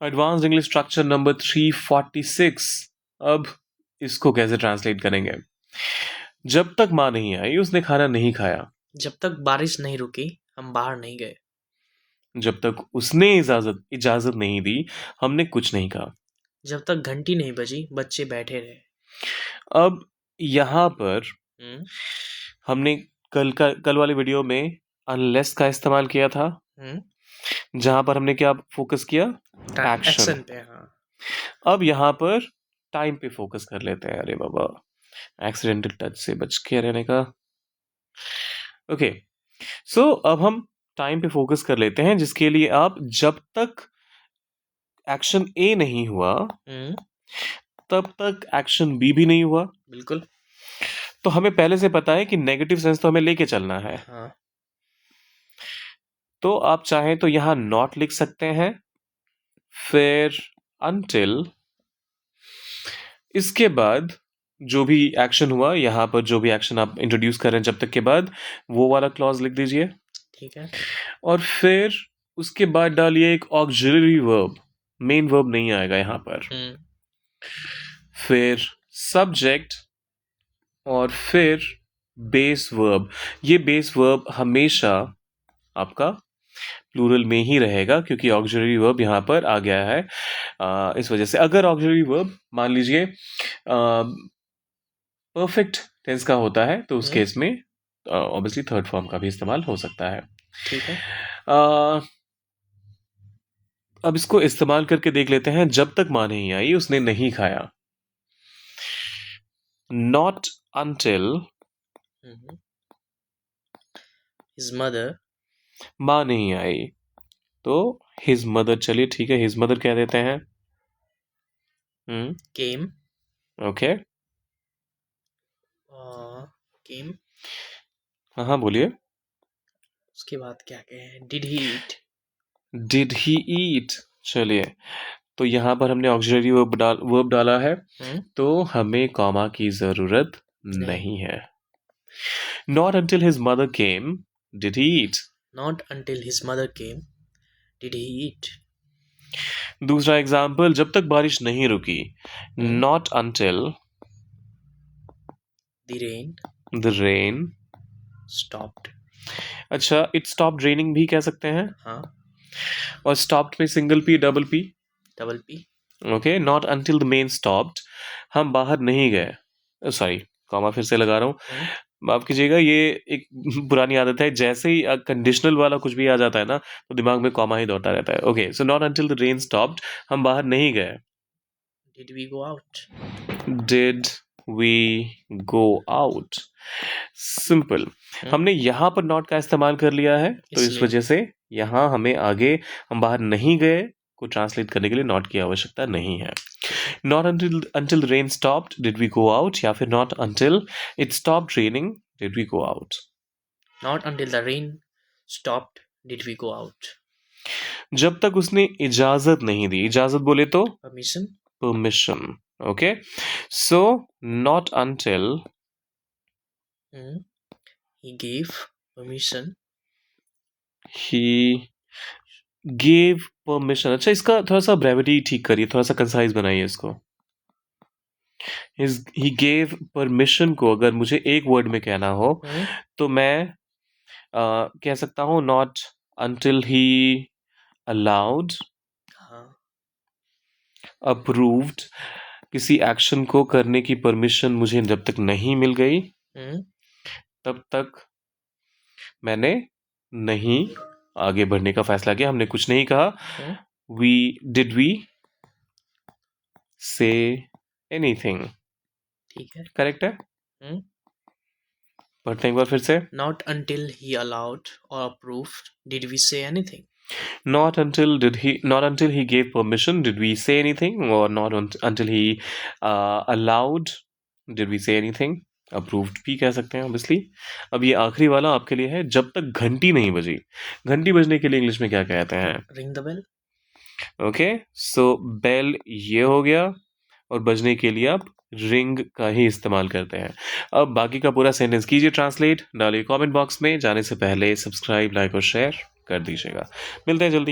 Advanced English structure number 346। अब इसको कैसे ट्रांसलेट करेंगे? जब तक माँ नहीं आई उसने खाना नहीं खाया। जब तक बारिश नहीं रुकी हम बाहर नहीं गए। जब तक उसने इजाजत नहीं दी हमने कुछ नहीं कहा। जब तक घंटी नहीं बजी बच्चे बैठे रहे। अब यहाँ पर हम्म, हमने कल वाली वीडियो में अनलेस का इस्तेमाल किया था, जहां पर हमने क्या फोकस किया? एक्शन पे। हाँ, अब यहाँ पर टाइम पे फोकस कर लेते हैं। अरे बाबा, एक्सीडेंटल टच से बच के रहने का। ओके, सो अब हम टाइम पे फोकस कर लेते हैं, जिसके लिए आप जब तक एक्शन ए नहीं हुआ तब तक एक्शन बी भी नहीं हुआ। बिल्कुल। तो हमें पहले से पता है कि नेगेटिव सेंस तो हमें लेके चलना है। हाँ, तो आप चाहें तो यहां नॉट लिख सकते हैं, फिर अनटिल, इसके बाद जो भी एक्शन हुआ, यहाँ पर जो भी एक्शन आप इंट्रोड्यूस कर रहे हैं जब तक के बाद, वो वाला क्लॉज लिख दीजिए। ठीक है। और फिर उसके बाद डालिए एक ऑक्सिलरी वर्ब, मेन वर्ब नहीं आएगा यहाँ पर। फिर सब्जेक्ट और फिर बेस वर्ब। ये बेस वर्ब हमेशा आपका प्लूरल में ही रहेगा, क्योंकि ऑक्सिलरी वर्ब यहाँ पर आ गया है। इस वजह से अगर ऑक्सिलरी वर्ब मान लीजिए परफेक्ट टेंस का होता है तो उस केस में ऑब्वियसली थर्ड फॉर्म का भी इस्तेमाल हो सकता है। ठीक है। अब इसको इस्तेमाल करके देख लेते हैं। जब तक माँ नहीं आई उसने नहीं खाया। नॉट अनटिल हिज मदर, माँ नहीं आई तो हिज मदर, चलिए ठीक है, हिज मदर कह देते हैं। केम, ओके, केम, हाँ बोलिए। उसके बाद क्या कहे? Did he eat, did he ईट, चलिए तो यहाँ पर हमने ऑक्सिलरी वर्ब डाला है, तो हमें कॉमा की जरूरत नहीं है। Not until his mother came did he eat. Not until his mother came did he eat. दूसरा एग्जाम्पल, जब तक बारिश नहीं रुकी। Not until the rain stopped. अच्छा, इट स्टॉप्ड रेनिंग भी कह सकते हैं। हाँ, और स्टॉप्ड में single P double P. Double P. Okay, not until the men stopped, हम बाहर नहीं गए। सॉरी, कॉमा फिर से लगा रहा हूँ, माफ कीजिएगा, ये एक पुरानी आदत है। जैसे ही कंडीशनल वाला कुछ भी आ जाता है ना, तो दिमाग में कॉमा ही दौड़ता रहता है। Okay, so not until the rain stopped, हम बाहर नहीं गए। Did we go out, did we go out, simple. हमने यहाँ पर नॉट का इस्तेमाल कर लिया है, तो इस वजह से यहाँ हमें आगे हम बाहर नहीं गए को ट्रांसलेट करने के लिए नॉट की आवश्यकता नहीं है। Not until rain stopped did we go out, या फिर not until it stopped raining did we go out. Not until the rain stopped did we go out. जब तक उसने इजाजत नहीं दी, इजाजत बोले तो permission, permission. Okay, so not until he gave permission, he gave permission। अच्छा, इसका थोड़ा सा ब्रेविटी ठीक करिए, थोड़ा सा कंसाइज बनाइए इसको। he gave permission को अगर मुझे एक वर्ड में कहना हो तो मैं कह सकता हूँ not until he allowed, approved। किसी एक्शन को करने की परमिशन मुझे जब तक नहीं मिल गई तब तक मैंने नहीं आगे बढ़ने का फैसला किया, हमने कुछ नहीं कहा। डिड वी से एनीथिंग, ठीक है, करेक्ट है। पढ़ते एक बार फिर से। नॉट अंटिल ही अलाउड और approved did we say anything. Not until he gave permission did we say anything, or not until he allowed did we say anything। Approved भी कह सकते हैं ऑब्वियसली। अब ये आखिरी वाला आपके लिए है, जब तक घंटी नहीं बजी। घंटी बजने के लिए इंग्लिश में क्या कहते हैं? Ring the bell. Okay, so bell ये हो गया, और बजने के लिए आप रिंग का ही इस्तेमाल करते हैं। अब बाकी का पूरा सेंटेंस कीजिए ट्रांसलेट, डालिए कमेंट बॉक्स में। जाने से पहले सब्सक्राइब, लाइक और शेयर कर दीजिएगा। मिलते हैं जल्दी।